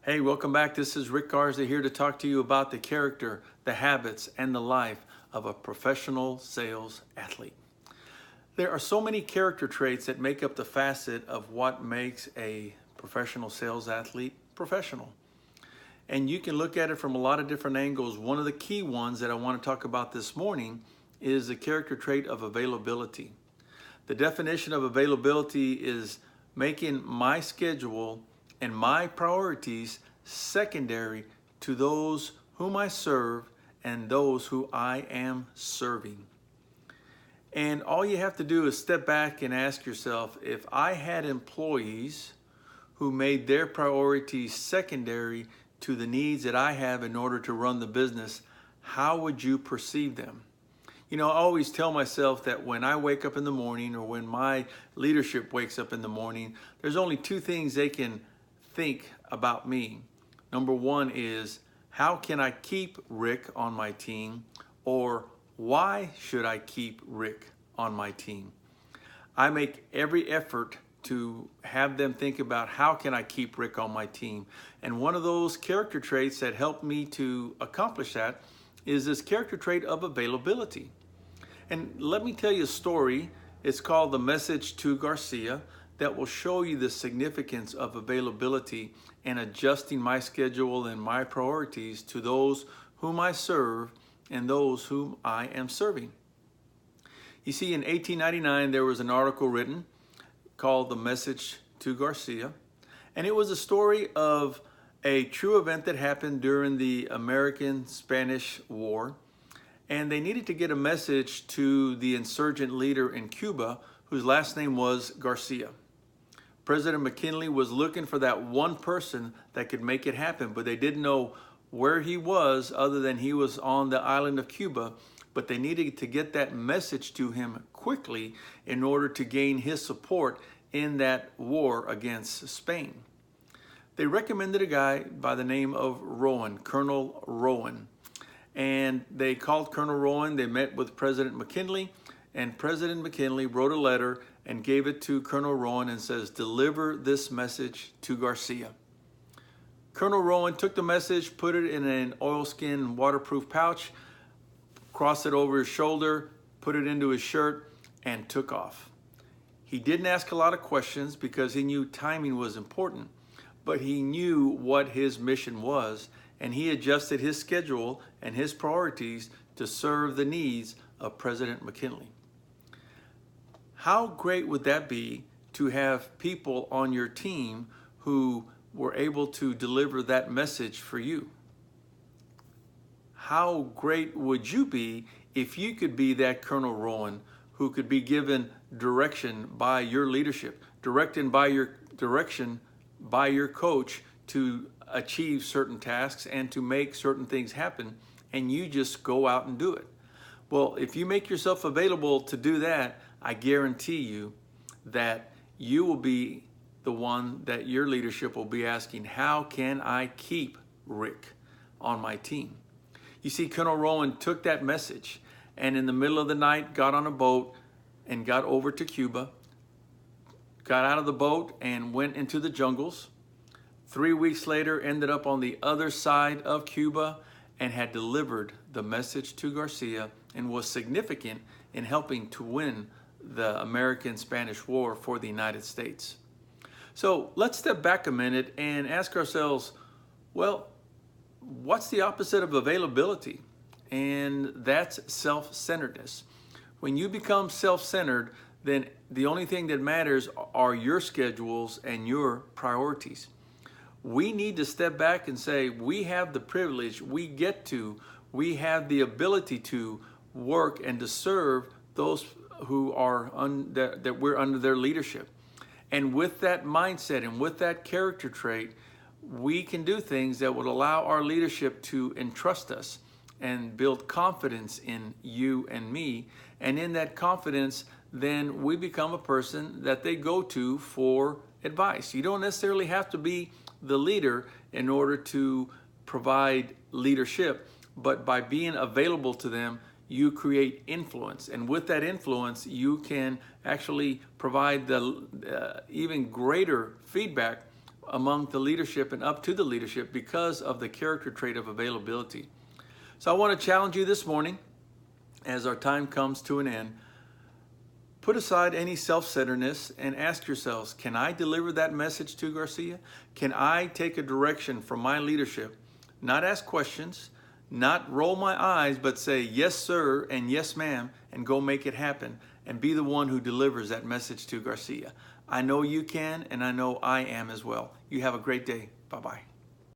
Hey, welcome back. This is Rick Garcia here to talk to you about the character, the habits, and the life of a professional sales athlete. There are so many character traits that make up the facet of what makes a professional sales athlete professional. And you can look at it from a lot of different angles. One of the key ones that I want to talk about this morning is the character trait of availability. The definition of availability is making my schedule and my priorities secondary to those whom I serve and those who I am serving. And all you have to do is step back and ask yourself, if I had employees who made their priorities secondary to the needs that I have in order to run the business, how would you perceive them? You know, I always tell myself that when I wake up in the morning or when my leadership wakes up in the morning, there's only two things they can think about me. Number one is, how can I keep Rick on my team? Or why should I keep Rick on my team? I make every effort to have them think about, how can I keep Rick on my team? And one of those character traits that helped me to accomplish that is this character trait of availability. And let me tell you a story. It's called The Message to Garcia, that will show you the significance of availability and adjusting my schedule and my priorities to those whom I serve and those whom I am serving. You see, in 1899, there was an article written called The Message to Garcia, and it was a story of a true event that happened during the American-Spanish War, and they needed to get a message to the insurgent leader in Cuba, whose last name was Garcia. President McKinley was looking for that one person that could make it happen, but they didn't know where he was other than he was on the island of Cuba, but they needed to get that message to him quickly in order to gain his support in that war against Spain. They recommended a guy by the name of Rowan, Colonel Rowan. And they called Colonel Rowan, they met with President McKinley, and President McKinley wrote a letter and gave it to Colonel Rowan and says, deliver this message to Garcia. Colonel Rowan took the message, put it in an oilskin waterproof pouch, crossed it over his shoulder, put it into his shirt, and took off. He didn't ask a lot of questions because he knew timing was important, but he knew what his mission was, and he adjusted his schedule and his priorities to serve the needs of President McKinley. How great would that be to have people on your team who were able to deliver that message for you? How great would you be if you could be that Colonel Rowan who could be given direction by your leadership, direction by your coach to achieve certain tasks and to make certain things happen, and you just go out and do it? Well, if you make yourself available to do that, I guarantee you that you will be the one that your leadership will be asking, how can I keep Rick on my team? You see, Colonel Rowan took that message and in the middle of the night got on a boat and got over to Cuba, got out of the boat and went into the jungles. 3 weeks later, ended up on the other side of Cuba and had delivered the message to Garcia and was significant in helping to win the American-Spanish War for the United States. So let's step back a minute and ask ourselves, well, what's the opposite of availability? And that's self-centeredness. When you become self-centered, then the only thing that matters are your schedules and your priorities. We need to step back and say, we have the privilege, we have the ability to work and to serve those who are that we're under their leadership. And with that mindset and with that character trait, we can do things that would allow our leadership to entrust us and build confidence in you and me. And in that confidence, then we become a person that they go to for advice. You don't necessarily have to be the leader in order to provide leadership, but by being available to them, you create influence. And with that influence, you can actually provide the even greater feedback among the leadership and up to the leadership because of the character trait of availability. So I want to challenge you this morning as our time comes to an end. Put aside any self-centeredness and ask yourselves, can I deliver that message to Garcia? Can I take a direction from my leadership? Not ask questions, not roll my eyes, but say, yes, sir, and yes, ma'am, and go make it happen and be the one who delivers that message to Garcia. I know you can, and I know I am as well. You have a great day. Bye-bye.